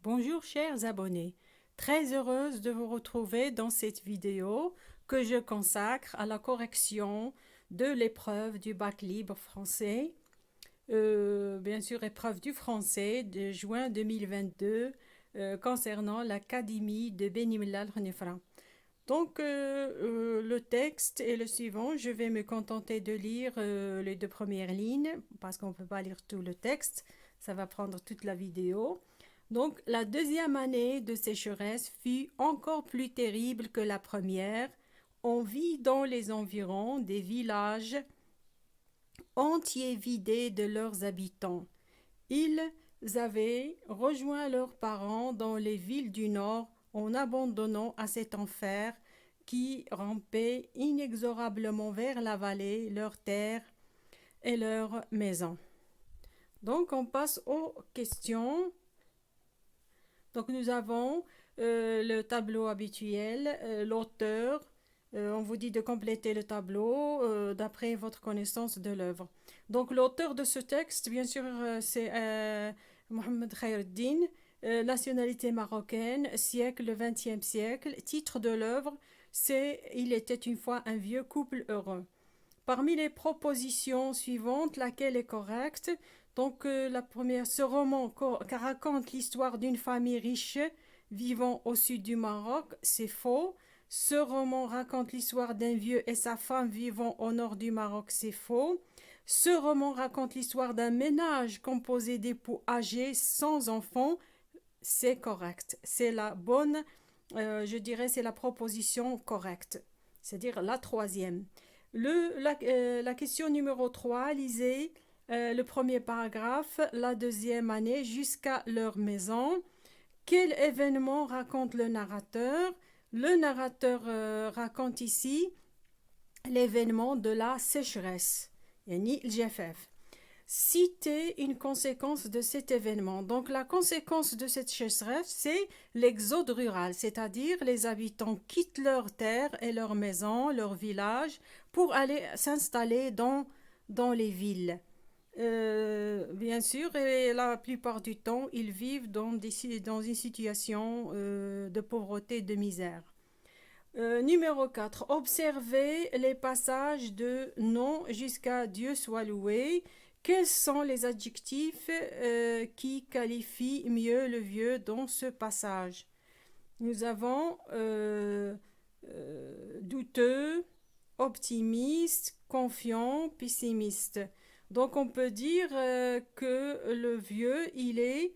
Bonjour chers abonnés, très heureuse de vous retrouver dans cette vidéo que je consacre à la correction de l'épreuve du bac libre français, bien sûr épreuve du français de juin 2022 concernant l'Académie de Beni Mellal Renifra. Donc le texte est le suivant, je vais me contenter de lire les deux premières lignes parce qu'on ne peut pas lire tout le texte, ça va prendre toute la vidéo. Donc, la deuxième année de sécheresse fut encore plus terrible que la première. On vit dans les environs des villages entiers vidés de leurs habitants. Ils avaient rejoint leurs parents dans les villes du nord en abandonnant à cet enfer qui rampait inexorablement vers la vallée leurs terres et leurs maisons. Donc, on passe aux questions. Donc nous avons le tableau habituel, l'auteur. On vous dit de compléter le tableau d'après votre connaissance de l'œuvre. Donc l'auteur de ce texte, bien sûr, c'est Mohamed Khayreddin, nationalité marocaine, siècle, le XXe siècle. Titre de l'œuvre, c'est Il était une fois un vieux couple heureux. Parmi les propositions suivantes, laquelle est correcte? Donc la première, ce roman raconte l'histoire d'une famille riche vivant au sud du Maroc, c'est faux. Ce roman raconte l'histoire d'un vieux et sa femme vivant au nord du Maroc, c'est faux. Ce roman raconte l'histoire d'un ménage composé d'époux âgés sans enfants, c'est correct. C'est la bonne, je dirais, c'est la proposition correcte, c'est-à-dire la troisième. La question numéro 3, lisez le premier paragraphe, la deuxième année jusqu'à leur maison. Quel événement raconte le narrateur? Le narrateur raconte ici l'événement de la sécheresse, yani الجفاف. Citer une conséquence de cet événement. Donc la conséquence de cette sécheresse, c'est l'exode rural, c'est-à-dire les habitants quittent leurs terres et leurs maisons, leurs villages, pour aller s'installer dans les villes. Bien sûr, et la plupart du temps, ils vivent dans une situation de pauvreté, de misère. Numéro 4. Observez les passages de non jusqu'à Dieu soit loué. Quels sont les adjectifs qui qualifient mieux le vieux dans ce passage? Nous avons douteux, optimiste, confiant, pessimiste. Donc on peut dire que le vieux, il est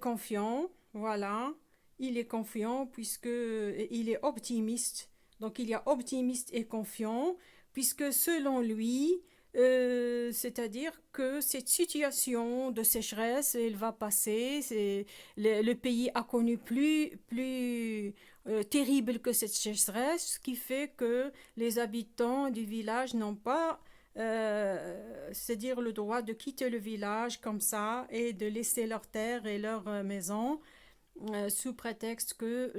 confiant, voilà. Il est confiant puisque il est optimiste. Donc il y a optimiste et confiant puisque selon lui, c'est-à-dire que cette situation de sécheresse, elle va passer. Le pays a connu plus terrible que cette sécheresse, ce qui fait que les habitants du village n'ont pas c'est-à-dire le droit de quitter le village comme ça et de laisser leurs terres et leurs maisons sous prétexte que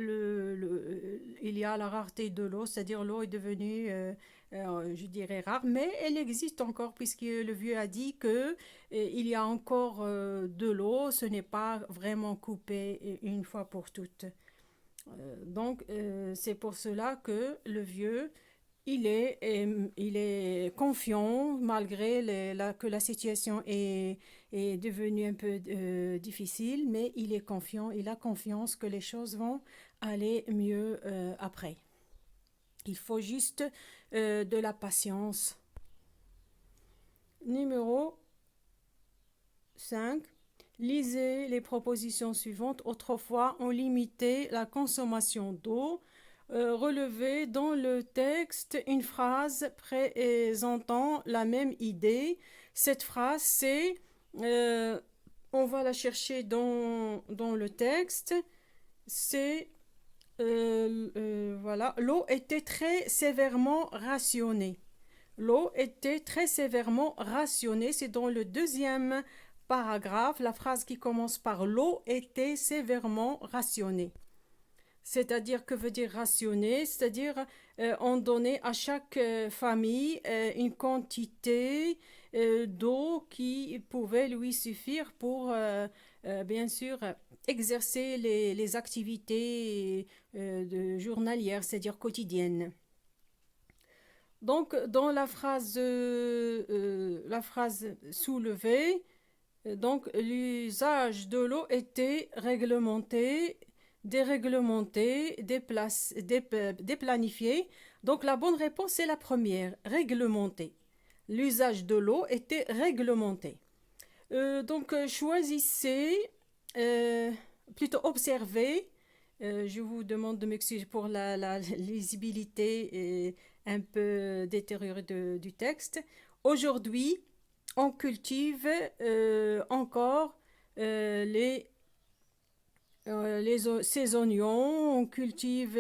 il y a la rareté de l'eau, c'est-à-dire l'eau est devenue, je dirais, rare, mais elle existe encore puisque le vieux a dit que il y a encore de l'eau, ce n'est pas vraiment coupé une fois pour toutes. Donc c'est pour cela que le vieux il est confiant malgré que la situation est devenue un peu difficile, mais il est confiant, il a confiance que les choses vont aller mieux après. Il faut juste de la patience. Numéro 5. Lisez les propositions suivantes. Autrefois, on limitait la consommation d'eau. Relevez dans le texte une phrase présentant la même idée. Cette phrase, c'est, on va la chercher dans le texte, c'est, voilà, l'eau était très sévèrement rationnée. L'eau était très sévèrement rationnée, c'est dans le deuxième paragraphe, la phrase qui commence par l'eau était sévèrement rationnée. C'est-à-dire, que veut dire rationner? C'est-à-dire on donnait à chaque famille une quantité d'eau qui pouvait lui suffire pour, bien sûr, exercer les activités journalières, c'est-à-dire quotidiennes. Donc, dans la phrase soulevée, donc l'usage de l'eau était réglementé, déréglementé, déplanifié. Donc, la bonne réponse est la première, réglementé. L'usage de l'eau était réglementé. Choisissez, euh, plutôt observez. Je vous demande de m'excuser pour la lisibilité un peu détériorée du texte. Aujourd'hui, on cultive encore ces oignons, on cultive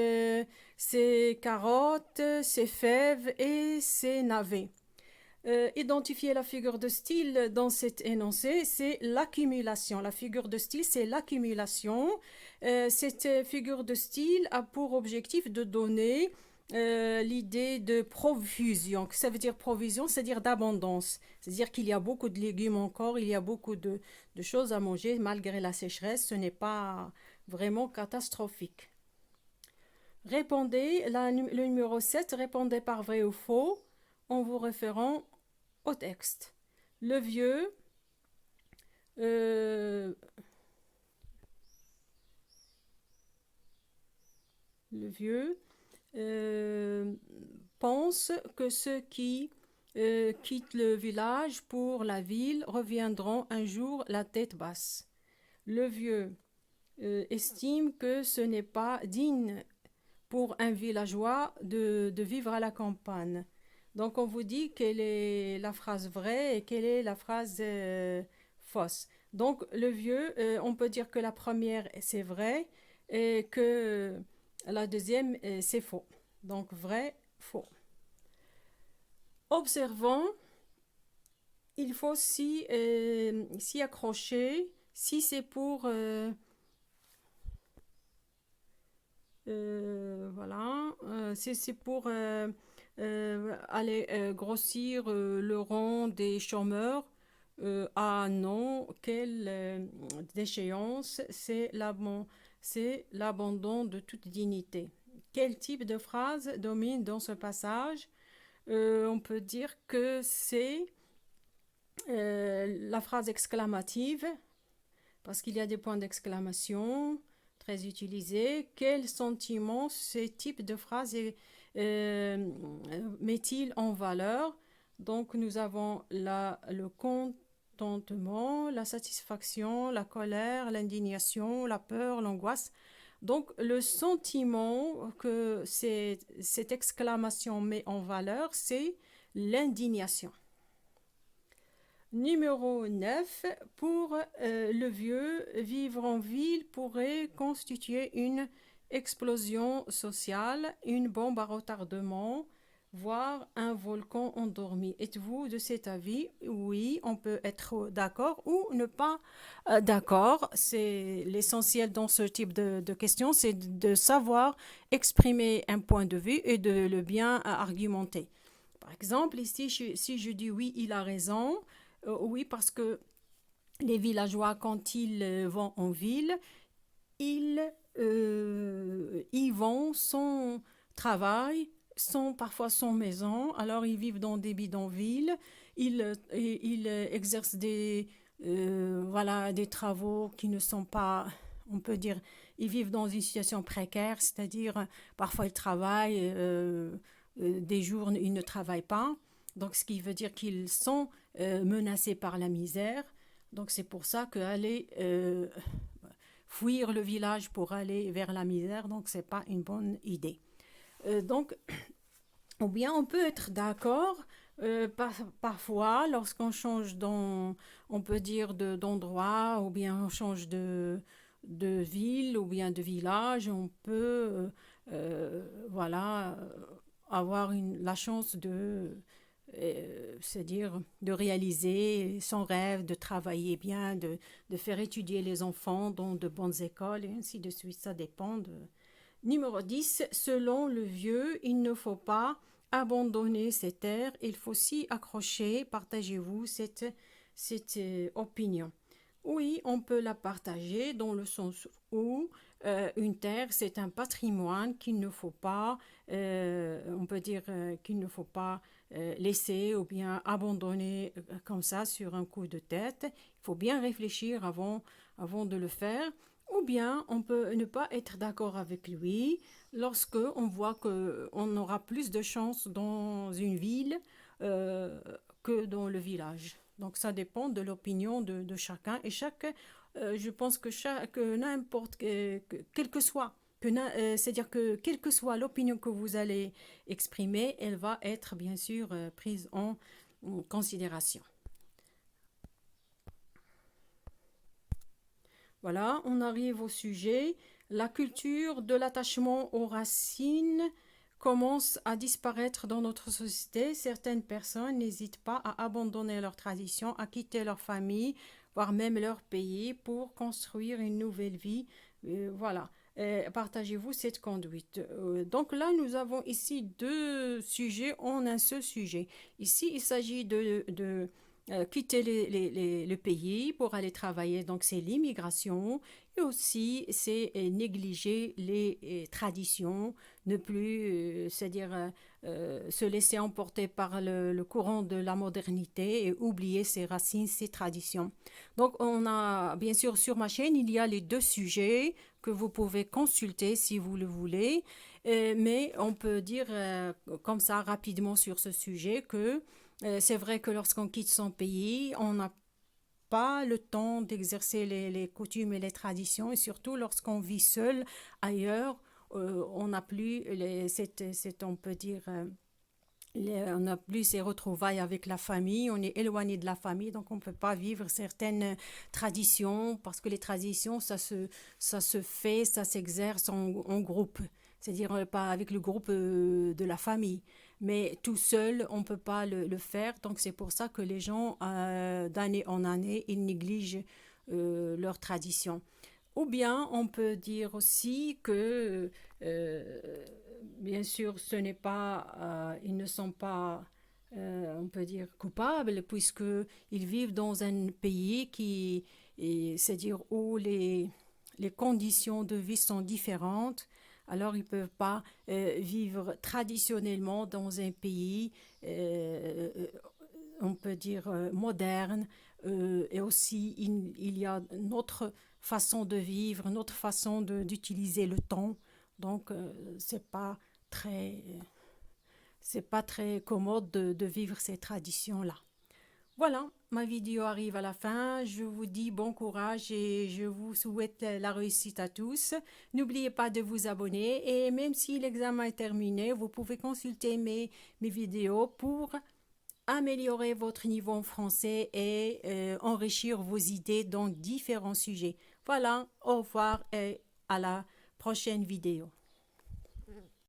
ces carottes, ces fèves et ces navets. Identifier la figure de style dans cet énoncé, c'est l'accumulation. La figure de style, c'est l'accumulation. Cette figure de style a pour objectif de donner l'idée de profusion. Ça veut dire provision, c'est-à-dire d'abondance. C'est-à-dire qu'il y a beaucoup de légumes encore, il y a beaucoup de choses à manger malgré la sécheresse. Ce n'est pas vraiment catastrophique. Répondez, le numéro 7, répondez par vrai ou faux en vous référant au texte. Le vieux euh, le vieux pense que ceux qui quittent le village pour la ville reviendront un jour la tête basse. Le vieux estime que ce n'est pas digne pour un villageois de vivre à la campagne. Donc on vous dit quelle est la phrase vraie et quelle est la phrase fausse. Donc le vieux, on peut dire que la première c'est vrai et que la deuxième c'est faux. Donc vrai, faux. Observons, il faut s'y accrocher si c'est pour voilà, c'est pour aller grossir le rang des chômeurs. Ah non, quelle déchéance, c'est l'abandon de toute dignité. Quel type de phrase domine dans ce passage? On peut dire que c'est la phrase exclamative, parce qu'il y a des points d'exclamation très utilisés. Quel sentiment ce type de phrase met-il en valeur? Donc nous avons le contentement, la satisfaction, la colère, l'indignation, la peur, l'angoisse. Donc le sentiment que cette exclamation met en valeur, c'est l'indignation. Numéro 9, pour le vieux, vivre en ville pourrait constituer une explosion sociale, une bombe à retardement, voire un volcan endormi. Êtes-vous de cet avis? Oui, on peut être d'accord ou ne pas d'accord. C'est l'essentiel dans ce type de questions, c'est de savoir exprimer un point de vue et de le bien argumenter. Par exemple, ici, si je dis oui, il a raison, oui, parce que les villageois, quand ils vont en ville, ils vont sans travail, parfois sans maison, alors ils vivent dans des bidonvilles, ils exercent voilà, des travaux qui ne sont pas, on peut dire, ils vivent dans une situation précaire, c'est-à-dire parfois ils travaillent, des jours ils ne travaillent pas, donc ce qui veut dire qu'ils sont menacés par la misère. Donc c'est pour ça qu'aller fuir le village pour aller vers la misère, donc c'est pas une bonne idée. Donc, ou bien on peut être d'accord. Parfois, lorsqu'on change on peut dire d'endroit, ou bien on change de ville, ou bien de village, on peut, voilà, avoir la chance c'est-à-dire de réaliser son rêve, de travailler bien, de faire étudier les enfants dans de bonnes écoles, et ainsi de suite. Ça dépend de... Numéro 10, selon le vieux, il ne faut pas abandonner ces terres, il faut s'y accrocher. Partagez-vous cette opinion. Oui, on peut la partager dans le sens où une terre, c'est un patrimoine qu'il ne faut pas, on peut dire qu'il ne faut pas laisser ou bien abandonner comme ça sur un coup de tête. Il faut bien réfléchir avant de le faire. Ou bien on peut ne pas être d'accord avec lui lorsque on voit qu'on aura plus de chance dans une ville euh, que dans le village. Donc ça dépend de l'opinion de chacun et je pense que n'importe quel que soit c'est-à-dire que quelle que soit l'opinion que vous allez exprimer, elle va être bien sûr prise en considération. Voilà, on arrive au sujet. La culture de l'attachement aux racines commence à disparaître dans notre société. Certaines personnes n'hésitent pas à abandonner leurs traditions, à quitter leur famille, voire même leur pays pour construire une nouvelle vie. Voilà. Partagez-vous cette conduite. Donc là, nous avons ici deux sujets en un seul sujet. Ici, il s'agit de quitter le pays pour aller travailler. Donc, c'est l'immigration et aussi c'est négliger les traditions, ne plus, c'est-à-dire se laisser emporter par le courant de la modernité et oublier ses racines, ses traditions. Donc, on a, bien sûr, sur ma chaîne, il y a les deux sujets que vous pouvez consulter si vous le voulez. Mais on peut dire comme ça rapidement sur ce sujet que c'est vrai que lorsqu'on quitte son pays, on n'a pas le temps d'exercer les coutumes et les traditions, et surtout lorsqu'on vit seul ailleurs, on n'a plus on peut dire, on n'a plus ces retrouvailles avec la famille, on est éloigné de la famille, donc on ne peut pas vivre certaines traditions, parce que les traditions, ça se fait, ça s'exerce en groupe, c'est-à-dire pas avec le groupe de la famille. Mais tout seul, on ne peut pas le faire, donc c'est pour ça que les gens, d'année en année, ils négligent leurs traditions. Ou bien on peut dire aussi que bien sûr ce n'est pas, ils ne sont pas, on peut dire, coupables puisqu'ils vivent dans un pays c'est-à-dire où les conditions de vie sont différentes. Alors ils ne peuvent pas vivre traditionnellement dans un pays, on peut dire, moderne. Et aussi, il y a notre façon de vivre, notre façon d'utiliser le temps. Donc, très, c'est pas très commode de vivre ces traditions-là. Voilà, ma vidéo arrive à la fin. Je vous dis bon courage et je vous souhaite la réussite à tous. N'oubliez pas de vous abonner et même si l'examen est terminé, vous pouvez consulter mes vidéos pour améliorer votre niveau en français et enrichir vos idées dans différents sujets. Voilà, au revoir et à la prochaine vidéo.